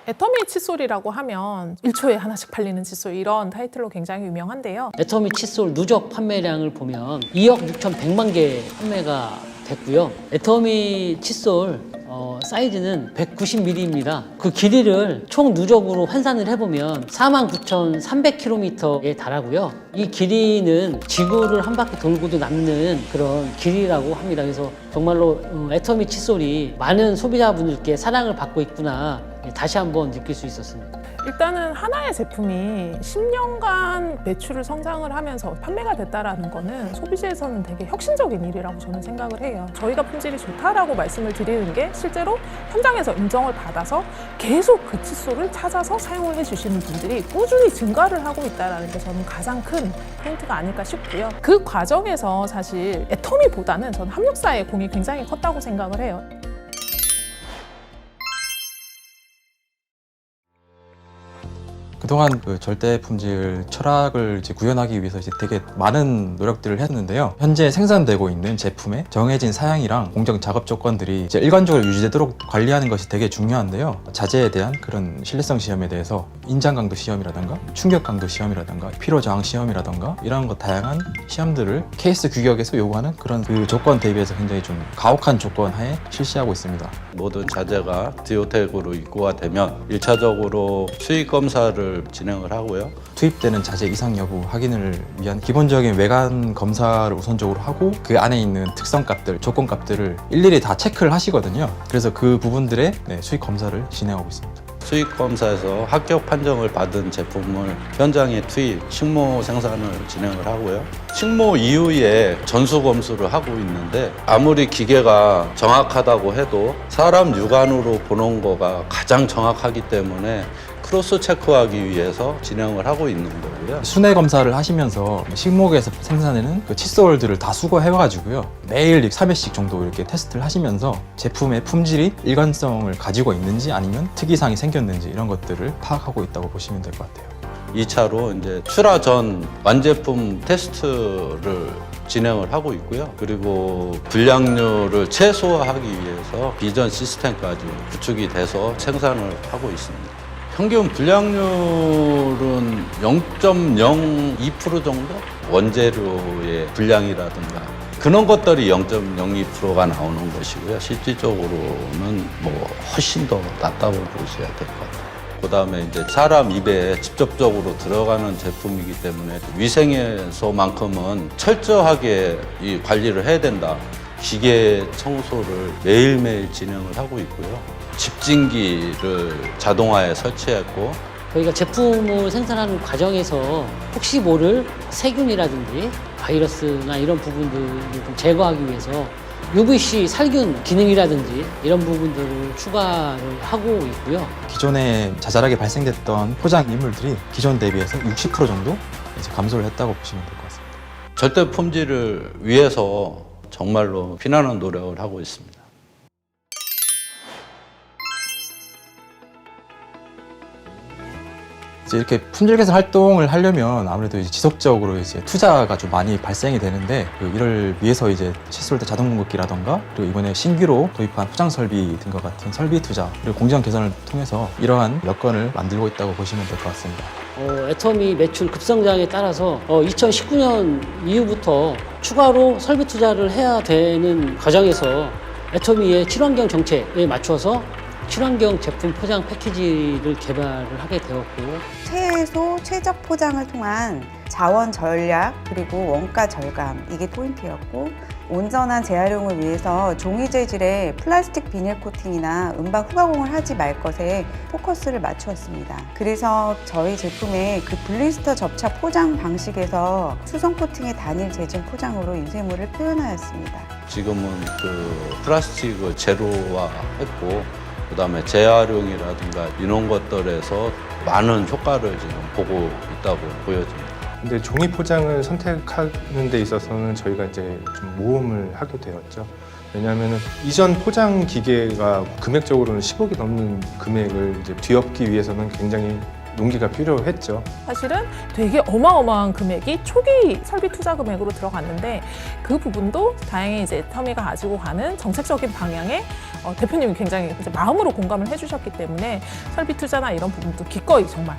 애터미 칫솔이라고 하면 1초에 하나씩 팔리는 칫솔 이런 타이틀로 굉장히 유명한데요. 애터미 칫솔 누적 판매량을 보면 2억 6,100만 개 판매가 됐고요. 애터미 칫솔 사이즈는 190mm입니다. 그 길이를 총 누적으로 환산을 해보면 49,300km에 달하고요. 이 길이는 지구를 한 바퀴 돌고도 남는 그런 길이라고 합니다. 그래서 정말로 애터미 칫솔이 많은 소비자분들께 사랑을 받고 있구나 다시 한번 느낄 수 있었습니다. 일단은 하나의 제품이 10년간 매출을 성장을 하면서 판매가 됐다라는 거는 소비자에서는 되게 혁신적인 일이라고 저는 생각을 해요. 저희가 품질이 좋다라고 말씀을 드리는 게 실제로 현장에서 인정을 받아서 계속 그 칫솔을 찾아서 사용을 해주시는 분들이 꾸준히 증가를 하고 있다는 게 저는 가장 큰 포인트가 아닐까 싶고요. 그 과정에서 사실 애터미보다는 저는 협력사의 공이 굉장히 컸다고 생각을 해요. 그동안 그 절대 품질 철학을 이제 구현하기 위해서 이제 되게 많은 노력들을 했는데요. 현재 생산되고 있는 제품의 정해진 사양이랑 공정 작업 조건들이 이제 일관적으로 유지되도록 관리하는 것이 되게 중요한데요. 자재에 대한 그런 신뢰성 시험에 대해서 인장 강도 시험이라든가 충격 강도 시험이라든가 피로 저항 시험이라든가 이런 것 다양한 시험들을 케이스 규격에서 요구하는 그런 그 조건 대비해서 굉장히 좀 가혹한 조건 하에 실시하고 있습니다. 모든 자재가 디오텍으로 입고가 되면 1차적으로 수익 검사를 진행을 하고요. 투입되는 자재 이상 여부 확인을 위한 기본적인 외관 검사를 우선적으로 하고 그 안에 있는 특성값들, 조건값들을 일일이 다 체크를 하시거든요. 그래서 그 부분들의 수익 검사를 진행하고 있습니다. 수익 검사에서 합격 판정을 받은 제품을 현장에 투입, 식모 생산을 진행을 하고요. 식모 이후에 전수 검수를 하고 있는데 아무리 기계가 정확하다고 해도 사람 육안으로 보는 거가 가장 정확하기 때문에 크로스 체크하기 위해서 진행을 하고 있는 거고요. 순회 검사를 하시면서 식목에서 생산되는 그 칫솔들을 다 수거해가지고요. 매일 3회씩 정도 이렇게 테스트를 하시면서 제품의 품질이 일관성을 가지고 있는지 아니면 특이사항이 생겼는지 이런 것들을 파악하고 있다고 보시면 될 것 같아요. 2차로 이제 출하 전 완제품 테스트를 진행을 하고 있고요. 그리고 불량률을 최소화하기 위해서 비전 시스템까지 구축이 돼서 생산을 하고 있습니다. 평균 불량률은 0.02% 정도? 원재료의 불량이라든가 그런 것들이 0.02%가 나오는 것이고요. 실질적으로는 뭐 훨씬 더 낮다고 보셔야 될 것 같아요. 그 다음에 이제 사람 입에 직접적으로 들어가는 제품이기 때문에 위생에서만큼은 철저하게 이 관리를 해야 된다. 기계 청소를 매일매일 진행을 하고 있고요. 집진기를 자동화에 설치했고 저희가 제품을 생산하는 과정에서 혹시 모를 세균이라든지 바이러스나 이런 부분들을 좀 제거하기 위해서 UVC 살균 기능이라든지 이런 부분들을 추가를 하고 있고요. 기존에 자잘하게 발생됐던 포장 이물들이 기존 대비해서 60% 정도 이제 감소를 했다고 보시면 될 것 같습니다. 절대 품질을 위해서 정말로 피나는 노력을 하고 있습니다. 이제 이렇게 품질 개선 활동을 하려면 아무래도 이제 지속적으로 이제 투자가 좀 많이 발생이 되는데 이를 위해서 이제 칫솔대 자동 공급기라던가 그리고 이번에 신규로 도입한 포장 설비 등과 같은 설비 투자 그리고 공정 개선을 통해서 이러한 여건을 만들고 있다고 보시면 될 것 같습니다. 애터미 매출 급성장에 따라서 2019년 이후부터 추가로 설비 투자를 해야 되는 과정에서 애터미의 친환경 정책에 맞춰서 친환경 제품 포장 패키지를 개발을 하게 되었고 최소 최적 포장을 통한 자원 절약 그리고 원가 절감 이게 포인트였고 온전한 재활용을 위해서 종이 재질의 플라스틱 비닐 코팅이나 은박 후가공을 하지 말 것에 포커스를 맞추었습니다. 그래서 저희 제품의 그 블리스터 접착 포장 방식에서 수성 코팅의 단일 재질 포장으로 인쇄물을 표현하였습니다. 지금은 그 플라스틱을 제로화했고 그다음에 재활용이라든가 이런 것들에서 많은 효과를 지금 보고 있다고 보여집니다. 근데 종이 포장을 선택하는 데 있어서는 저희가 이제 좀 모험을 하게 되었죠. 왜냐하면 이전 포장 기계가 금액적으로는 10억이 넘는 금액을 이제 뒤엎기 위해서는 굉장히 용기가 필요했죠. 사실은 되게 어마어마한 금액이 초기 설비 투자 금액으로 들어갔는데 그 부분도 다행히 이제 애터미가 가지고 가는 정책적인 방향에 대표님이 굉장히 이제 마음으로 공감을 해주셨기 때문에 설비 투자나 이런 부분도 기꺼이 정말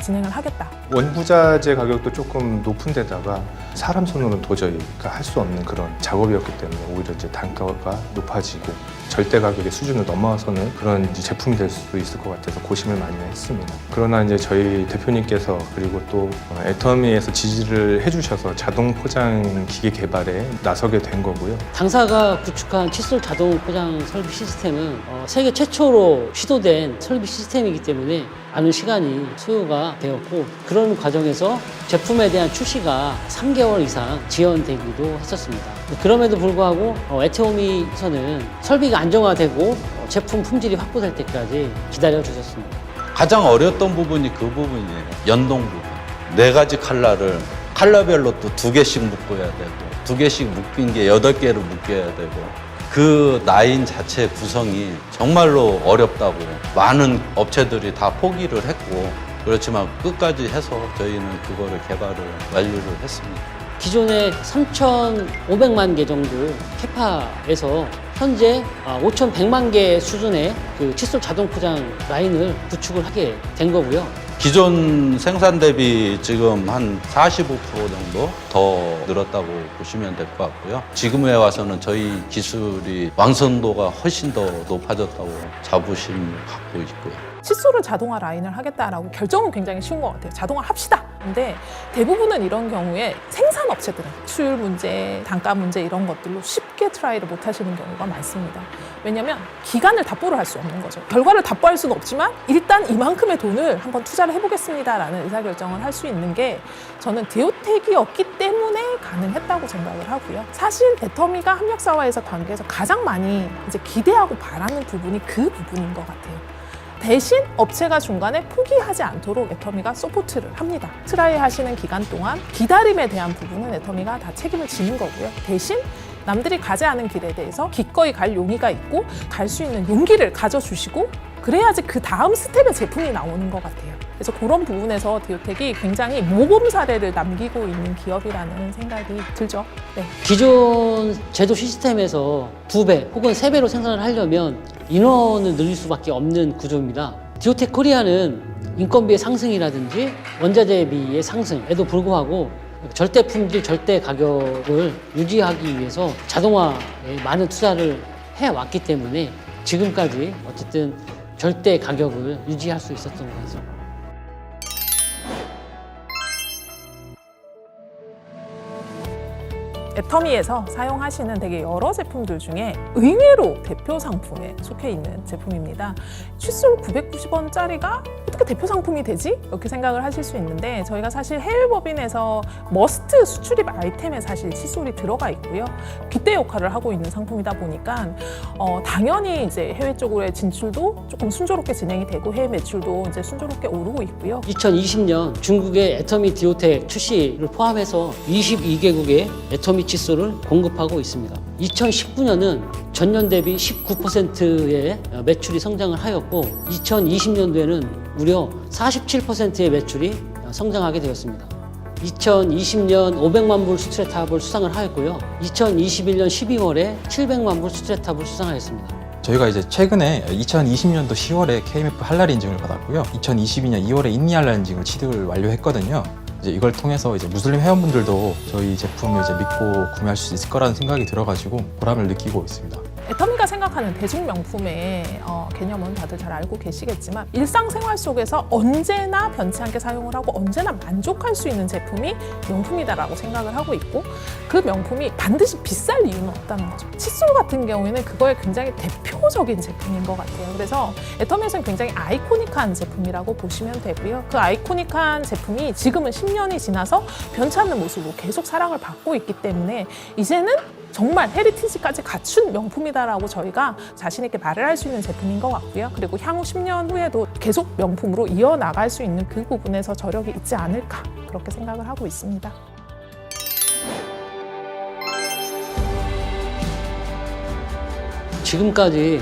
진행을 하겠다. 원부자재 가격도 조금 높은 데다가 사람 손으로는 도저히 할 수 없는 그런 작업이었기 때문에 오히려 이제 단가가 높아지고 절대 가격의 수준을 넘어서는 그런 이제 제품이 될 수도 있을 것 같아서 고심을 많이 했습니다. 그러나 이제 저희 대표님께서 그리고 또 애터미에서 지지를 해주셔서 자동 포장 기계 개발에 나서게 된 거고요. 당사가 구축한 칫솔 자동 포장 설비 시스템은 세계 최초로 시도된 설비 시스템이기 때문에 많은 시간이 소요가 되었고 그런 과정에서 제품에 대한 출시가 3개월 이상 지연되기도 했었습니다. 그럼에도 불구하고 애터미에서는 설비가 안정화되고 제품 품질이 확보될 때까지 기다려 주셨습니다. 가장 어려웠던 부분이 그 부분이에요. 연동 부분. 4가지 칼라를 칼라별로 또 2개씩 묶어야 되고 2개씩 묶인 게 8개를 묶여야 되고 그 라인 자체 구성이 정말로 어렵다고 많은 업체들이 다 포기를 했고 그렇지만 끝까지 해서 저희는 그거를 개발을 완료를 했습니다. 기존에 3,500만 개 정도 캐파에서 현재 5,100만 개 수준의 그 칫솔 자동 포장 라인을 구축을 하게 된 거고요. 기존 생산 대비 지금 한 45% 정도 더 늘었다고 보시면 될 것 같고요. 지금에 와서는 저희 기술이 완성도가 훨씬 더 높아졌다고 자부심 갖고 있고요. 칫솔을 자동화 라인을 하겠다라고 결정은 굉장히 쉬운 것 같아요. 자동화 합시다. 근데 대부분은 이런 경우에 생산업체들은 수율 문제, 단가 문제 이런 것들로 쉽게 트라이를 못 하시는 경우가 많습니다. 왜냐하면 기간을 답보를 할 수 없는 거죠. 결과를 답보할 수는 없지만 일단 이만큼의 돈을 한번 투자를 해보겠습니다라는 의사결정을 할 수 있는 게 저는 디오텍이었기 때문에 가능했다고 생각을 하고요. 사실 애터미가 협력사와에서 관계에서 가장 많이 이제 기대하고 바라는 부분이 그 부분인 것 같아요. 대신 업체가 중간에 포기하지 않도록 애터미가 서포트를 합니다. 트라이 하시는 기간 동안 기다림에 대한 부분은 애터미가 다 책임을 지는 거고요. 대신 남들이 가지 않은 길에 대해서 기꺼이 갈 용의가 있고 갈 수 있는 용기를 가져주시고 그래야지 그 다음 스텝의 제품이 나오는 것 같아요. 그래서 그런 부분에서 디오텍이 굉장히 모범 사례를 남기고 있는 기업이라는 생각이 들죠. 네. 기존 제조 시스템에서 2배 혹은 3배로 생산을 하려면 인원을 늘릴 수밖에 없는 구조입니다. 디오텍 코리아는 인건비의 상승이라든지 원자재비의 상승에도 불구하고 절대 품질, 절대 가격을 유지하기 위해서 자동화에 많은 투자를 해왔기 때문에 지금까지 어쨌든 절대 가격을 유지할 수 있었던 것 같습니다. 애터미에서 사용하시는 되게 여러 제품들 중에 의외로 대표 상품에 속해 있는 제품입니다. 칫솔 990원짜리가 어떻게 대표 상품이 되지? 이렇게 생각을 하실 수 있는데 저희가 사실 해외 법인에서 머스트 수출입 아이템에 사실 칫솔이 들어가 있고요. 빗대 역할을 하고 있는 상품이다 보니까 당연히 이제 해외 쪽으로의 진출도 조금 순조롭게 진행이 되고 해외 매출도 이제 순조롭게 오르고 있고요. 2020년 중국의 애터미 디오텍 출시를 포함해서 22개국의 애터미 칫솔을 공급하고 있습니다. 2019년은 전년 대비 19%의 매출이 성장을 하였고 2020년도에는 무려 47%의 매출이 성장하게 되었습니다. 2020년 500만 불 수트레탑을 수상을 하였고요. 2021년 12월에 700만 불 수트레탑을 수상하였습니다. 저희가 이제 최근에 2020년도 10월에 KMF 할랄 인증을 받았고요. 2022년 2월에 인니 할랄 인증을 취득을 완료했거든요. 이제 이걸 통해서 이제 무슬림 회원분들도 저희 제품을 이제 믿고 구매할 수 있을 거라는 생각이 들어가지고 보람을 느끼고 있습니다. 애터미가 생각하는 대중명품의 개념은 다들 잘 알고 계시겠지만 일상생활 속에서 언제나 변치 않게 사용을 하고 언제나 만족할 수 있는 제품이 명품이다라고 생각을 하고 있고 그 명품이 반드시 비쌀 이유는 없다는 거죠. 칫솔 같은 경우에는 그거에 굉장히 대표적인 제품인 것 같아요. 그래서 애터미에서는 굉장히 아이코닉한 제품이라고 보시면 되고요. 그 아이코닉한 제품이 지금은 10년이 지나서 변치 않는 모습으로 계속 사랑을 받고 있기 때문에 이제는 정말 헤리티지까지 갖춘 명품이다라고 저희가 자신 있게 말을 할 수 있는 제품인 것 같고요. 그리고 향후 10년 후에도 계속 명품으로 이어나갈 수 있는 그 부분에서 저력이 있지 않을까 그렇게 생각을 하고 있습니다. 지금까지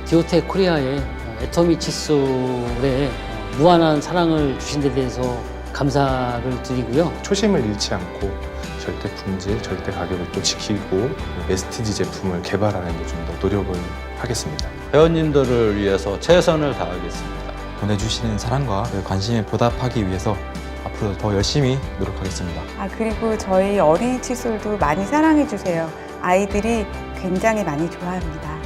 디오텍 코리아의 애터미 칫솔의 무한한 사랑을 주신 데 대해서 감사를 드리고요. 초심을 잃지 않고 절대 품질, 절대 가격을 또 지키고 STD 제품을 개발하는 데 좀 더 노력을 하겠습니다. 회원님들을 위해서 최선을 다하겠습니다. 보내주시는 사랑과 그 관심에 보답하기 위해서 앞으로 더 열심히 노력하겠습니다. 그리고 저희 어린이 칫솔도 많이 사랑해 주세요. 아이들이 굉장히 많이 좋아합니다.